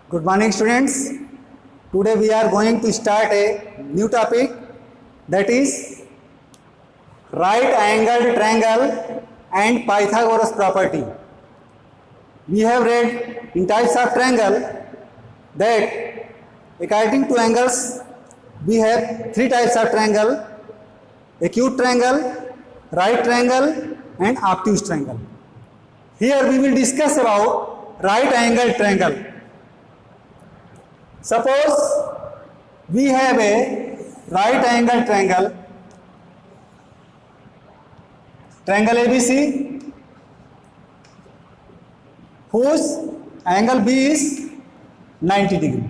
Good morning, students. Today we are going to start a new topic, that is right angled triangle and Pythagoras property. We have read in types of triangle that according to angles we have three types of triangle: acute triangle, right triangle and obtuse triangle. Here we will discuss about right angled triangle. Suppose we have a right angle triangle ABC, whose angle B is 90 degree.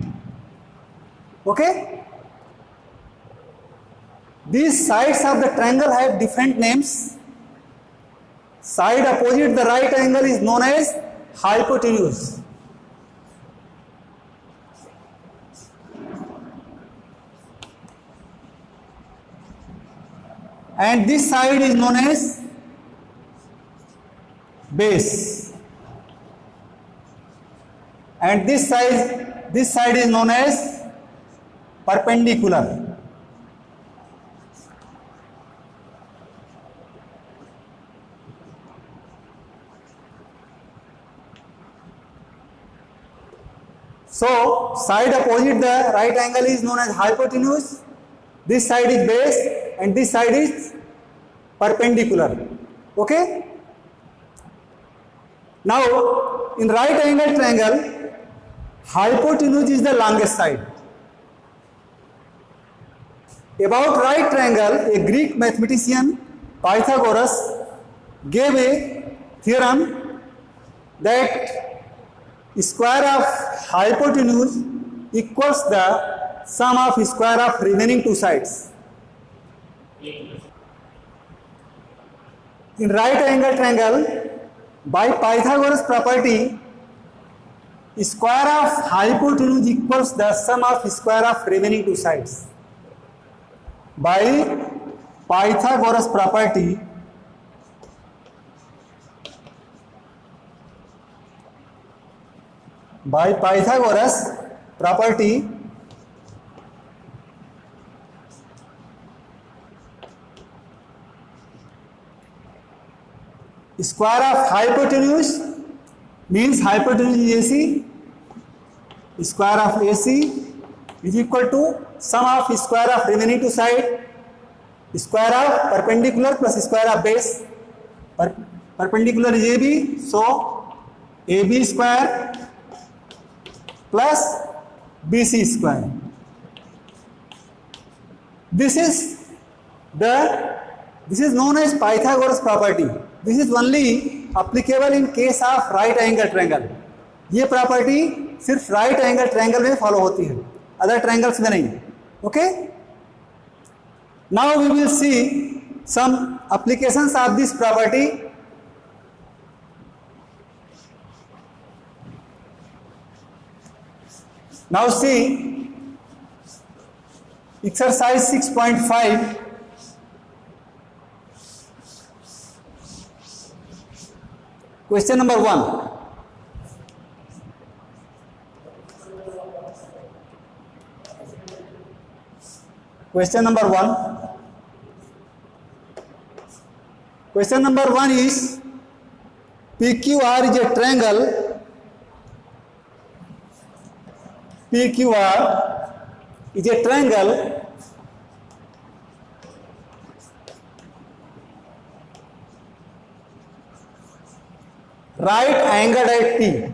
Okay? These sides of the triangle have different names. Side opposite the right angle is known as hypotenuse. And this side is known as base. And this side is known as perpendicular. So, side opposite the right angle is known as hypotenuse. This side is base and this side is perpendicular. Okay? Now, in right angle triangle, hypotenuse is the longest side. About right triangle, a Greek mathematician, Pythagoras, gave a theorem that square of hypotenuse equals the sum of square of remaining two sides. In right angle triangle, by Pythagoras property, square of hypotenuse equals the sum of square of remaining two sides. By Pythagoras property, square of hypotenuse means hypotenuse is AC, square of AC is equal to sum of square of remaining two sides, square of perpendicular plus square of base. Perpendicular is AB, so AB square plus BC square. This is known as Pythagoras property. This is only applicable in case of right angle triangle. ये property सिर्फ right angle triangle में follow होती है, other triangles में नहीं. Okay, now we will see some applications of this property. Now see exercise 6.5. Question number 1. Question number 1 is PQR is a triangle. PQR is a triangle right angled at P.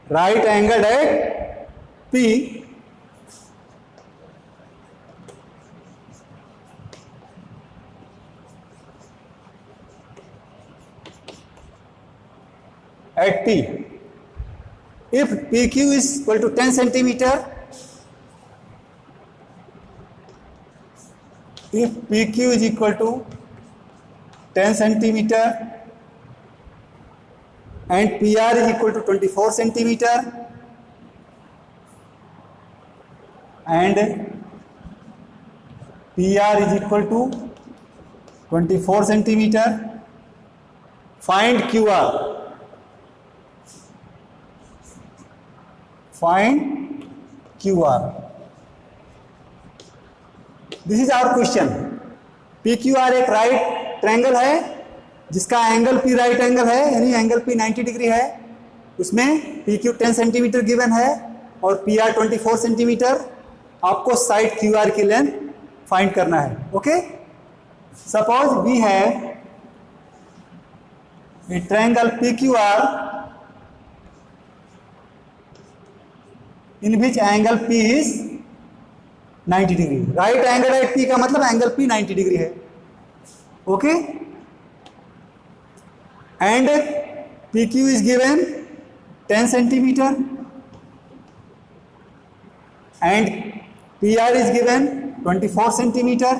Right angled at P at P. If PQ is equal to 10 centimeter, if PQ is equal to 10 centimeter and PR is equal to 24 centimeter and PR is equal to 24 centimeter, find QR. Find QR. This is our question. PQR एक right triangle है जिसका angle P right angle है, यानी angle P 90 degree है। उसमें PQ 10 centimetre given है और PR 24 centimetre. आपको साइड QR की लेंथ फाइंड करना है। Okay, suppose we have a triangle PQR in which angle P is 90 degree. Right angle at P का मतलब एंगल P 90 डिग्री है। Okay, and PQ is given 10 centimetre and PR is given 24 centimeter.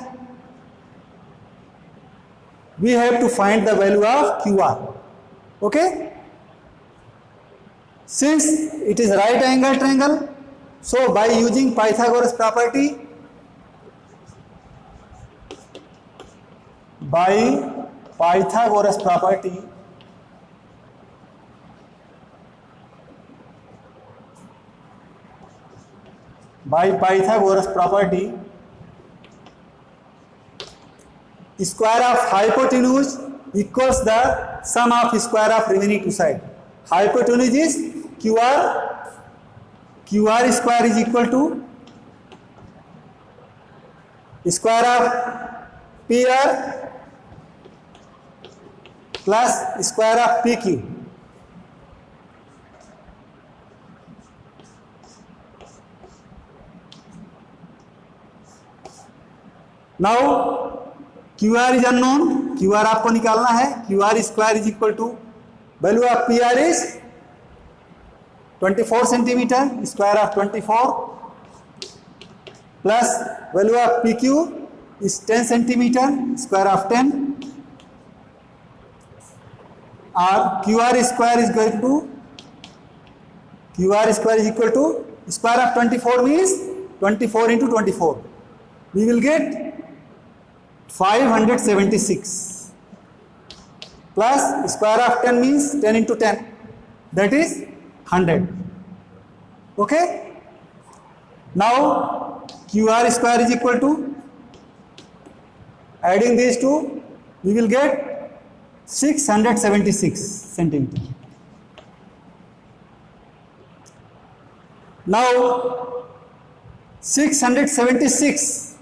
We have to find the value of QR. Okay, since it is right angle triangle, so by using Pythagoras property, square of hypotenuse equals the sum of square of remaining two sides. Hypotenuse is QR. QR square is equal to square of PR plus square of PQ. Now QR is unknown, QR आपको निकालना है। QR square is equal to value of PR is 24 centimetre, square of 24 plus value of PQ is 10 centimetre, square of 10, और QR square is equal to square of 24 means 24 into 24. We will get 576 plus square of 10 means 10 into 10, that is 100. Okay, now QR square is equal to, adding these two we will get 676 centimeter. Now 676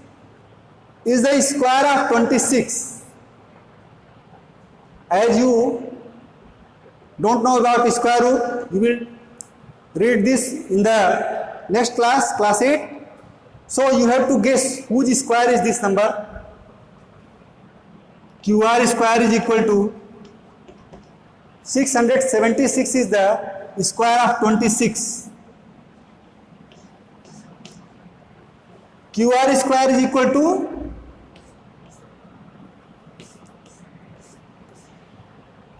is the square of 26. As you don't know about square root, you will read this in the next class, class 8. So you have to guess whose square is this number. QR square is equal to 676 is the square of 26. QR square is equal to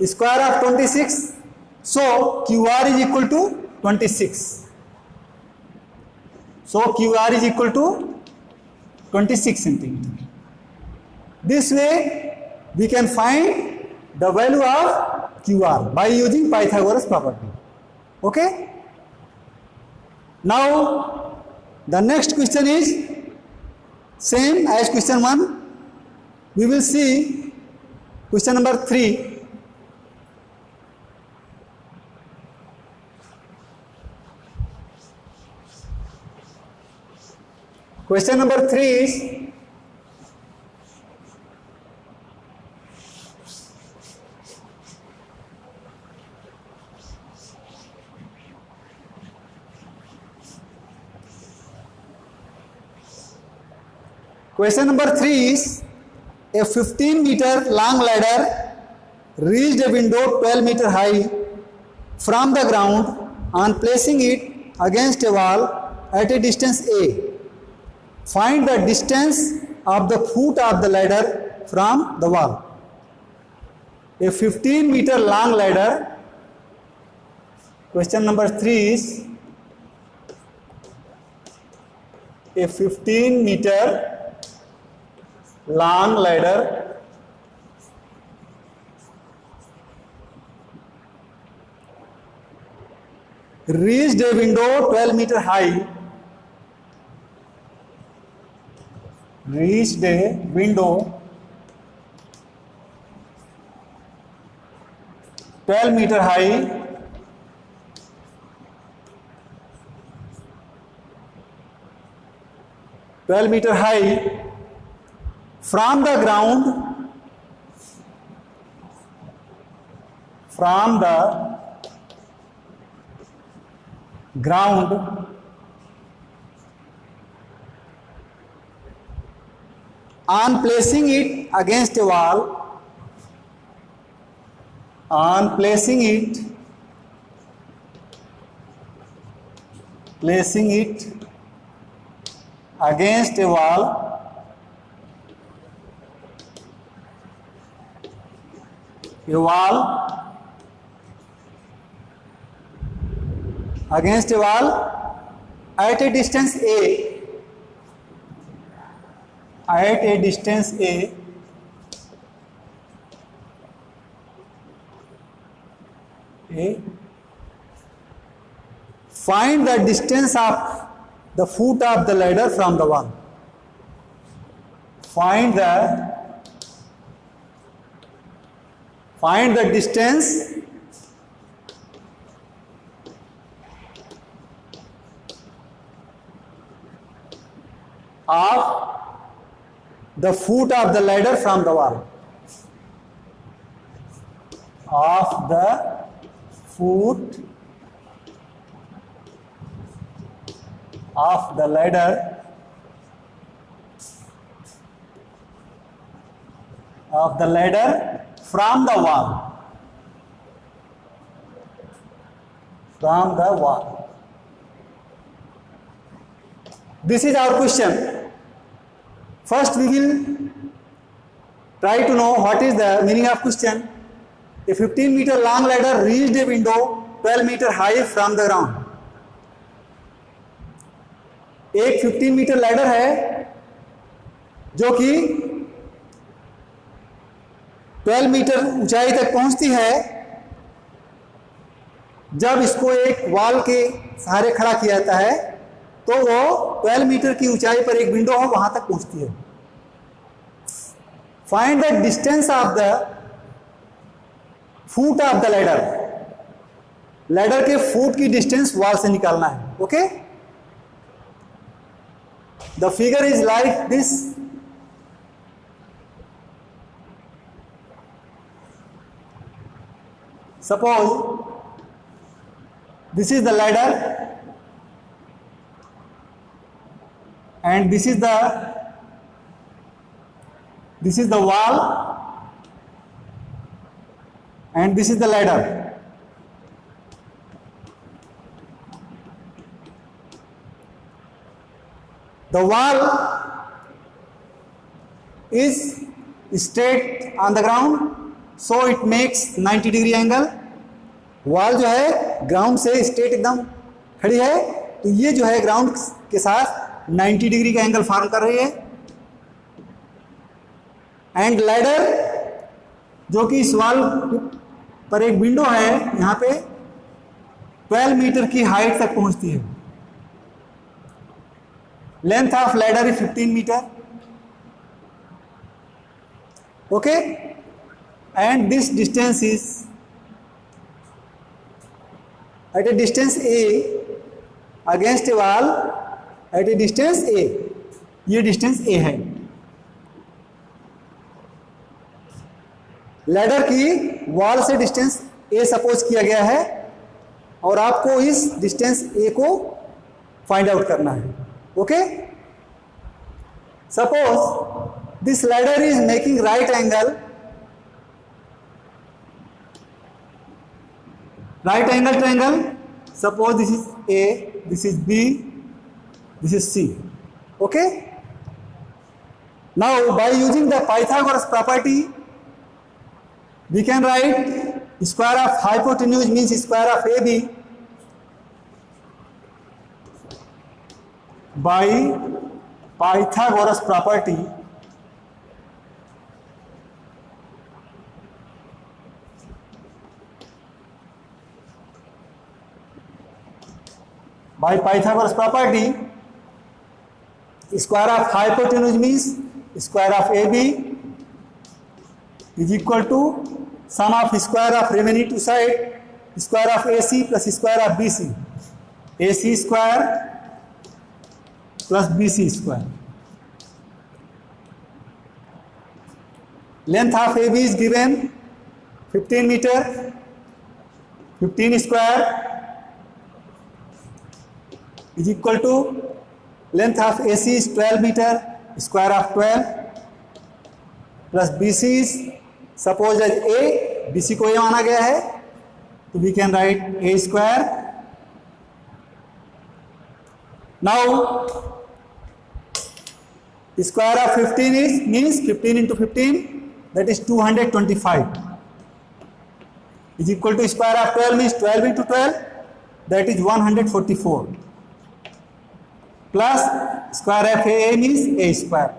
square of 26, so QR is equal to 26. So QR is equal to 26 centimeter. This way we can find the value of QR by using Pythagoras property. Okay, now the next question is same as question 1. We will see question number 3. Question number 3 is a 15-meter long ladder reached a window 12 meter high from the ground on placing it against a wall at a distance A. Find the distance of the foot of the ladder from the wall. A 15-meter long ladder. Question number 3 is a 15-meter long ladder reached a window 12 meter high, reached a window 12 meter high, from the ground, on placing it against a wall, placing it against a wall, at a distance a, find the distance of the foot of the ladder from the wall. Find the distance of the foot of the ladder from the wall. Of the foot of the ladder from the wall. This is our question. First we will try to know what is the meaning of question. A 15 meter long ladder reached a window 12 meter high from the ground. एक 15 metre ladder है जो कि 12 metre ऊंचाई तक पहुंचती है। जब इसको एक वॉल के सहारे खड़ा किया जाता है तो वो 12 मीटर की ऊंचाई पर एक विंडो हो वहां तक पहुंचती है। Find the distance of the foot of the ladder, ladder के फुट की डिस्टेंस वॉल से निकालना है। Okay, the figure is like this. Suppose this is the ladder and this is the wall and this is the ladder. The wall is straight on the ground, so it makes 90 degree angle. Wall जो है ground से straight एकदम खड़ी है, तो ये जो है ग्राउंड के साथ 90 डिग्री का एंगल फॉर्म कर रही है। एंड लैडर जो कि इस वॉल पर एक विंडो है, यहाँ पे 12 मीटर की हाइट तक पहुंचती है। Length of ladder is 15 metre. Okay, and this distance is at a distance a against a wall at a distance a, ये distance a है। लैडर की वॉल से डिस्टेंस a सपोज किया गया है और आपको इस डिस्टेंस a को फाइंड आउट करना है। Okay, suppose this ladder is making right angle triangle. Suppose this is A, this is B, this is C. Okay, now by using the Pythagoras property we can write square of hypotenuse means square of AB by Pythagoras property. by Pythagoras property, square of hypotenuse means square of AB is equal to sum of square of remaining two side, square of AC plus square of BC, AC square plus BC square. Length of AB is given 15 meter, 15 square is equal to length of AC is 12 meter, square of 12 plus BC is suppose as A, BC को ये माना गया है तो we can write A square. Now square of 15 is means 15 into 15, that is 225 is equal to square of 12 means 12 into 12, that is 144 plus square of A means A square.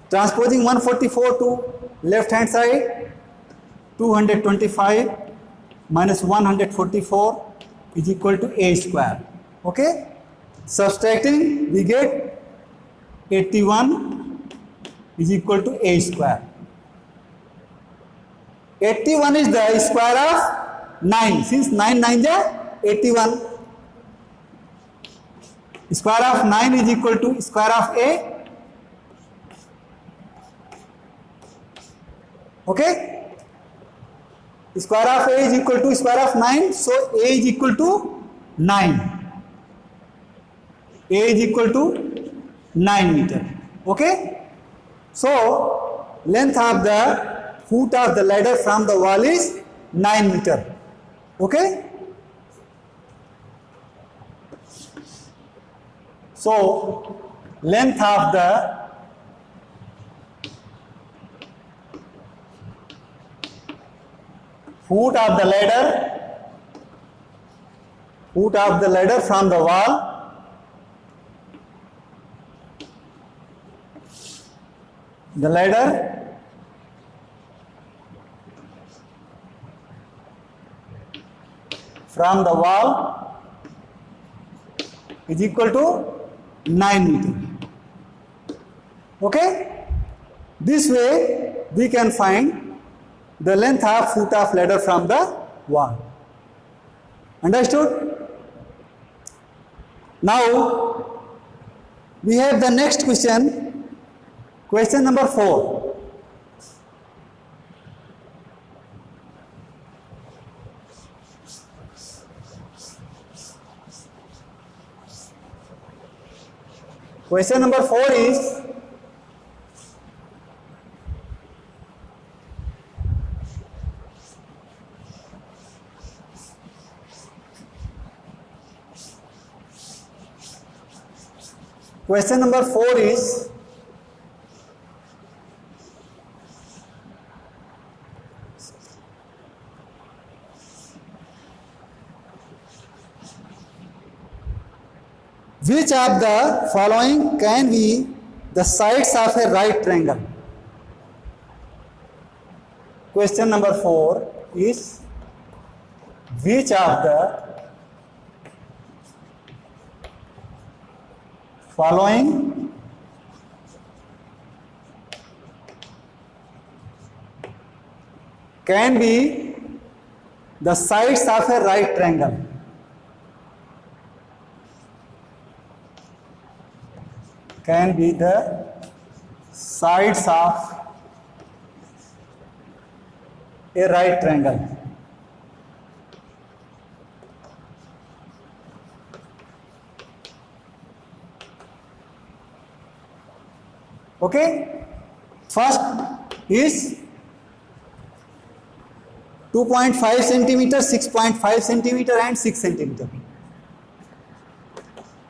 Transposing 144 to left hand side, 225 minus 144 is equal to A square. Okay, subtracting we get 81 is equal to A square. 81 is the square of 9, since 9 9 is 81. Square of 9 is equal to square of A. Okay, square of A is equal to square of 9, so A is equal to 9. A is equal to 9 meter. Okay, so length of the foot of the ladder from the wall is 9 meter. Okay, so length of the foot of the ladder from the wall is equal to 9 meter. Okay, this way we can find the length of foot of ladder from the wall. Understood? Now we have the next question, question number 4. Question number 4 is which of the following can be the sides of a right triangle? Question number 4 is which of the following can be the sides of a right triangle? Can be the sides of a right triangle. Okay, first is 2.5 centimeter, 6.5 centimeter and 6 centimeter.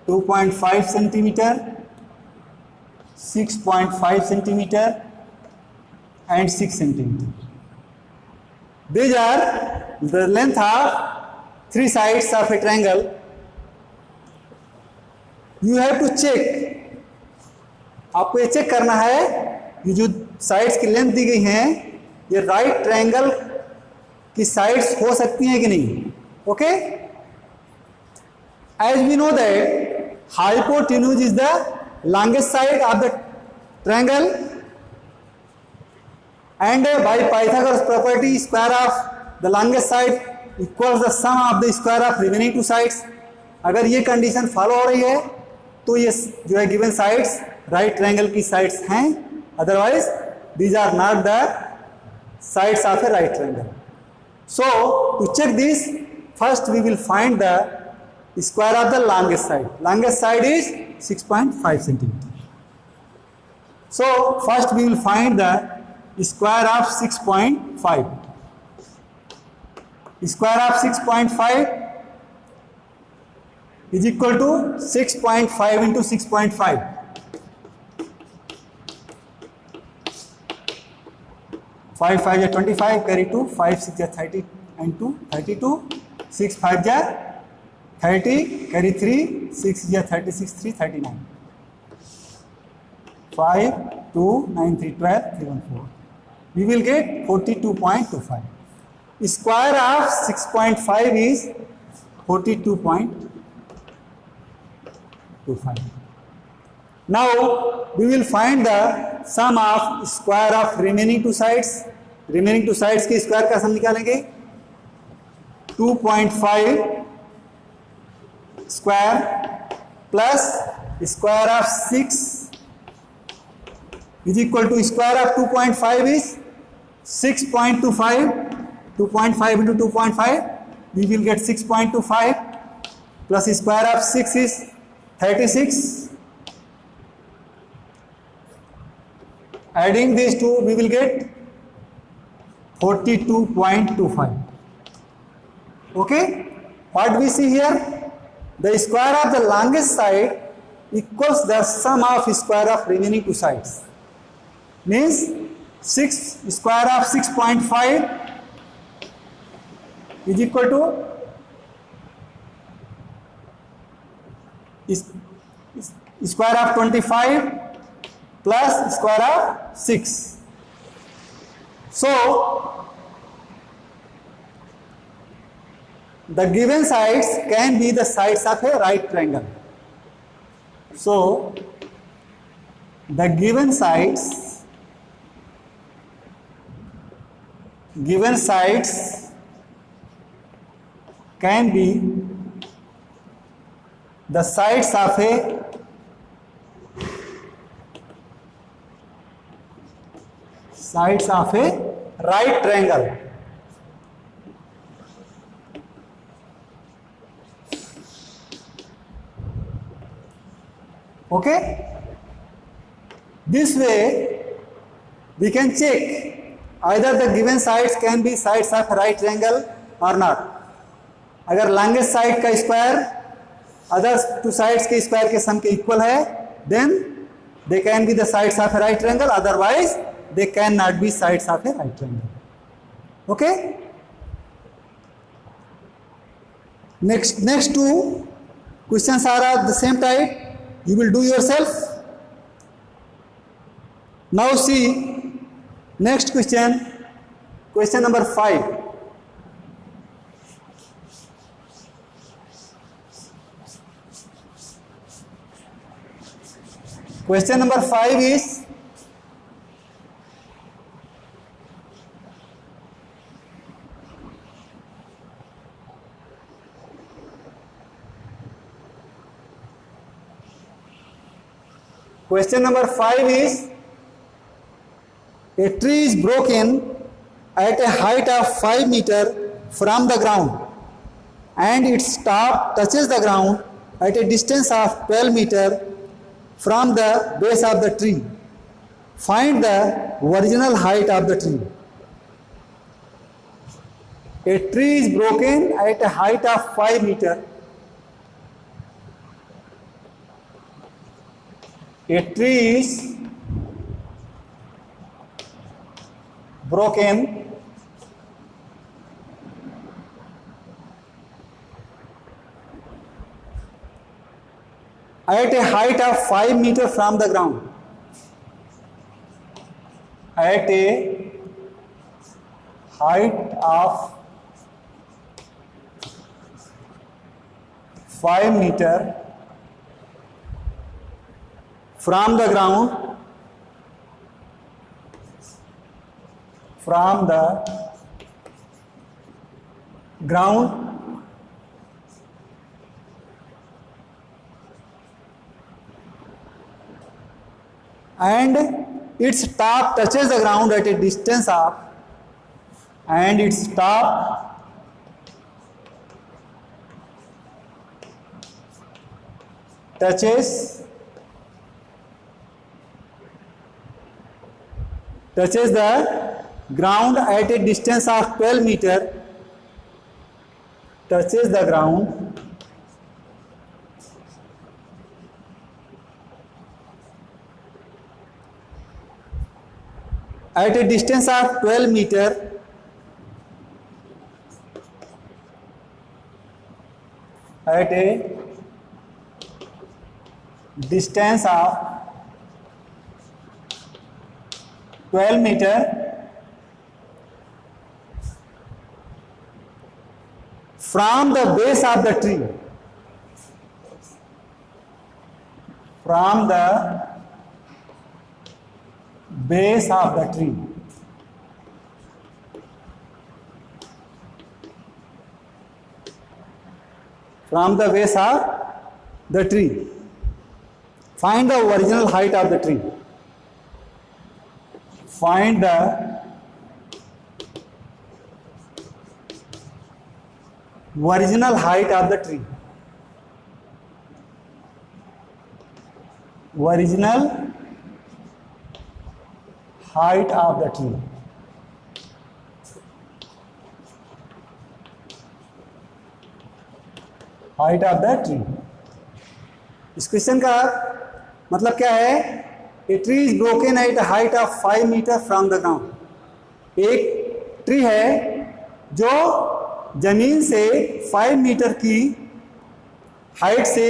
2.5 centimeter, 6.5 centimeter and 6 centimeter. These are the length of 3 sides of a triangle. You have to check, आपको ये check करना है ये जो sides की length दी गई हैं ये राइट ट्रायंगल की साइड्स हो सकती हैं कि नहीं. Okay, as we know that hypotenuse is the longest side of the triangle, and by Pythagoras property square of the longest side equals the sum of the square of remaining two sides. अगर ये condition follow हो रही है तो ये जो है given sides right triangle की साइड्स हैं, otherwise these are not the sides of a right triangle. So to check this, first we will find the square of the longest side. Longest side is 6.5 centimeter. So first we will find the square of 6.5. Square of 6.5 is equal to 6.5 into 6.5. 5 5 is 25, carry 2, 5 6 is 30 and 2, 32, 6 5 is 30, carry 3, 6 is 36, 3, 39. 5, 2, 9, 3, 12, 3, 1, 4. We will get 42.25. Square of 6.5 is 42.25. Now we will find the sum of square of remaining two sides. Remaining two sides के square का सम निकालेंगे. 2.5 square plus square of 6 is equal to square of 2.5 is 6.25. 2.5 into 2.5 we will get 6.25 plus square of 6 is 36. Adding these two we will get 42.25. Okay, what we see here, the square of the longest side equals the sum of square of remaining two sides. Means 6 square of 6.5 is equal to square of 25 plus square of 6. So the given sides can be the sides of a right triangle. So the given sides can be the sides of a right triangle. Okay, this way we can check either the given sides can be sides of a right triangle or not. अगर longest side का square other two sides के square के सम के equal है, then they can be the sides of a right triangle, otherwise they cannot be sides of a right triangle. Okay, next two questions are of the same type. You will do yourself. Now see next question, question number 5. Question number 5 is a tree is broken at a height of 5 meters from the ground and its top touches the ground at a distance of 12 meters from the base of the tree. Find the original height of the tree. A tree is broken at a height of 5 meters. A tree is broken at a height of 5 meters from the ground. At a height of 5 meter from the ground, and its top touches the ground at a distance of, and its top touches the ground at a distance of 12 meter, touches the ground at a distance of 12 meter at a distance of 12 meter from the base of the tree, from the base of the tree, from the base of the tree. Find the original height of the tree. Find the original height of the tree. Original height of the tree. Height of the tree. इस question का मतलब क्या है? A tree is broken at a height of 5 metre from the ground. एक tree है जो जमीन से 5 मीटर की हाइट से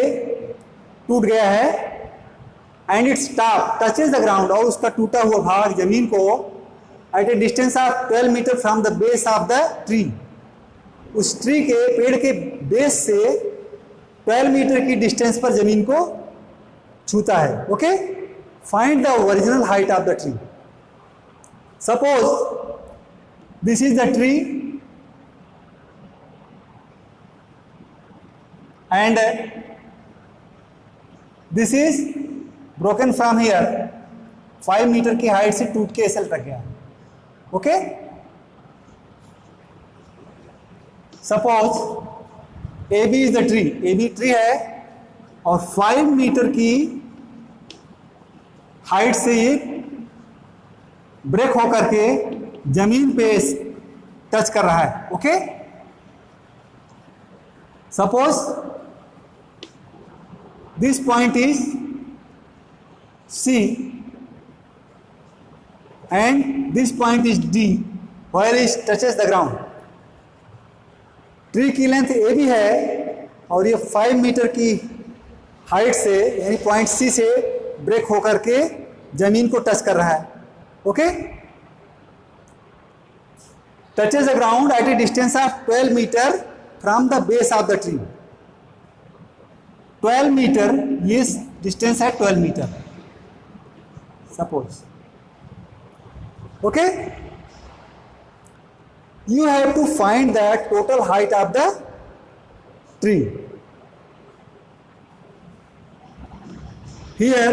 टूट गया है, and its top touches the ground, और उसका टूटा हुआ भाग जमीन को at a distance of 12 metre from the base of the tree. उस ट्री के पेड़ के बेस से 12 मीटर की डिस्टेंस पर जमीन को छूता है. Okay, find the original height of the tree. Suppose this is the tree and this is broken from here. 5 metre की हाइट से टूट के ऐसे लटक गया. Okay, suppose A B is the tree. A B tree है और 5 metre की हाइट से ये ब्रेक होकर के जमीन पे टच कर रहा है. Okay, suppose this point is C and this point is D where it touches the ground. Tree की लेंथ ए भी है और ये 5 मीटर की हाइट से यानी पॉइंट सी से ब्रेक होकर के जमीन को टच कर रहा है. Okay, touches the ground at a distance of 12 metre from the base of the tree. 12 metre, ये डिस्टेंस है 12 metre suppose. Okay, you have to find the total height of the tree. Here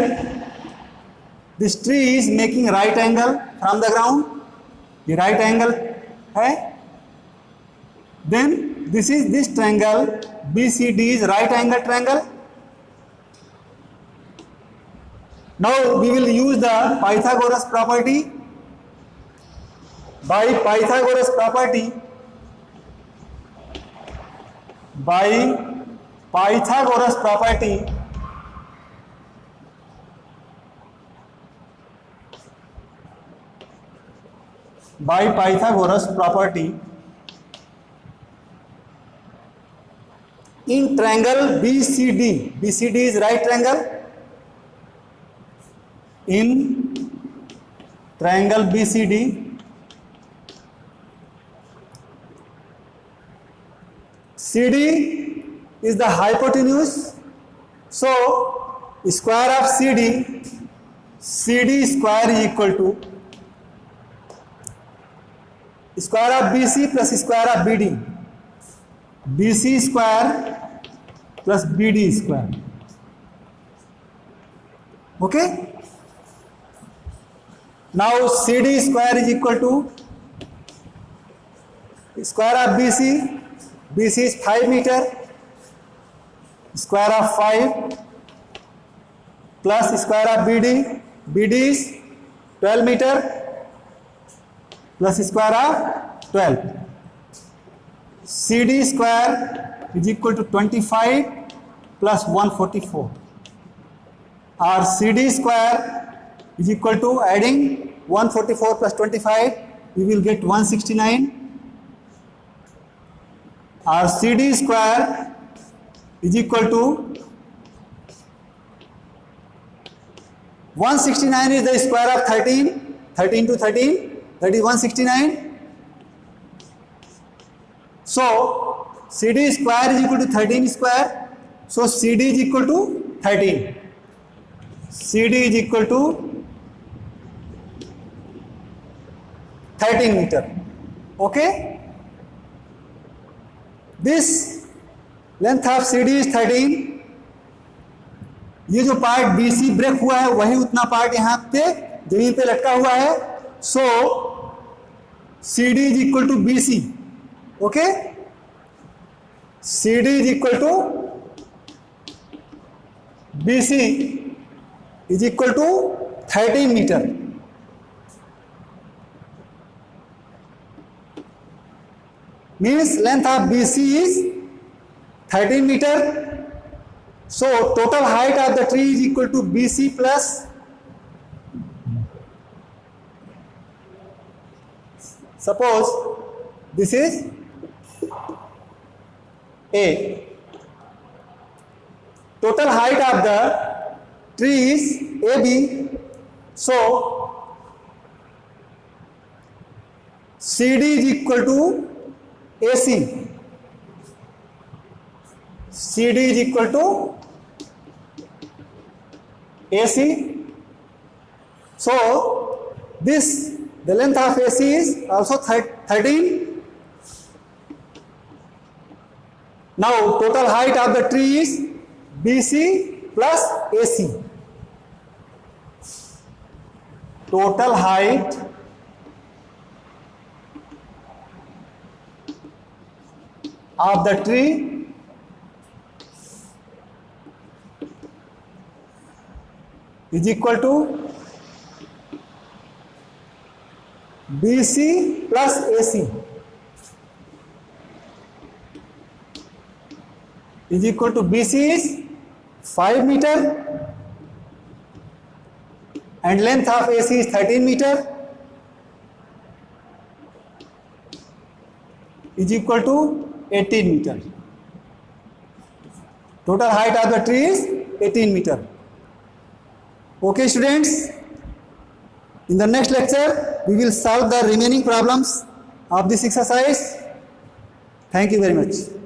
this tree is making right angle from the ground. The right angle है. Then this is this triangle BCD is right angle triangle. Now we will use the Pythagoras property. By Pythagoras property, by Pythagoras property, by Pythagoras property, in triangle BCD, BCD is right triangle. In triangle BCD, CD is the hypotenuse. So square of CD square is equal to square of BC plus square of BD. BC square plus BD square. Okay. Now CD square is equal to square of BC. BC is 5 meter. Square of 5 plus square of BD. BD is 12 meter plus square of 12. CD square is equal to 25 plus 144. Our CD square is equal to, adding 144 plus 25, we will get 169. Our CD square is equal to 169 is the square of 13, 13 to 13, that is 169. So CD square is equal to 13 square. So CD is equal to 13. CD is equal to 13 meter. Okay. This length of CD is 13. ये जो part BC break हुआ है वही उतना part यहाँ पे जमीन पे लटका हुआ है. सो CD is equal to BC. Okay. CD is equal to BC is equal to 13 meter. Means length of BC is 13 meter. So total height of the tree is equal to BC plus suppose this is A. Total height of the tree is AB. So CD is equal to AC. CD is equal to AC. So this, the length of AC is also 13. Now total height of the tree is BC plus AC. Total height of the tree is equal to BC plus AC is equal to BC is 5 meter and length of AC is 13 meter is equal to 18 meter. Total height of the tree is 18 meter. Okay students, in the next lecture we will solve the remaining problems of this exercise. Thank you very much.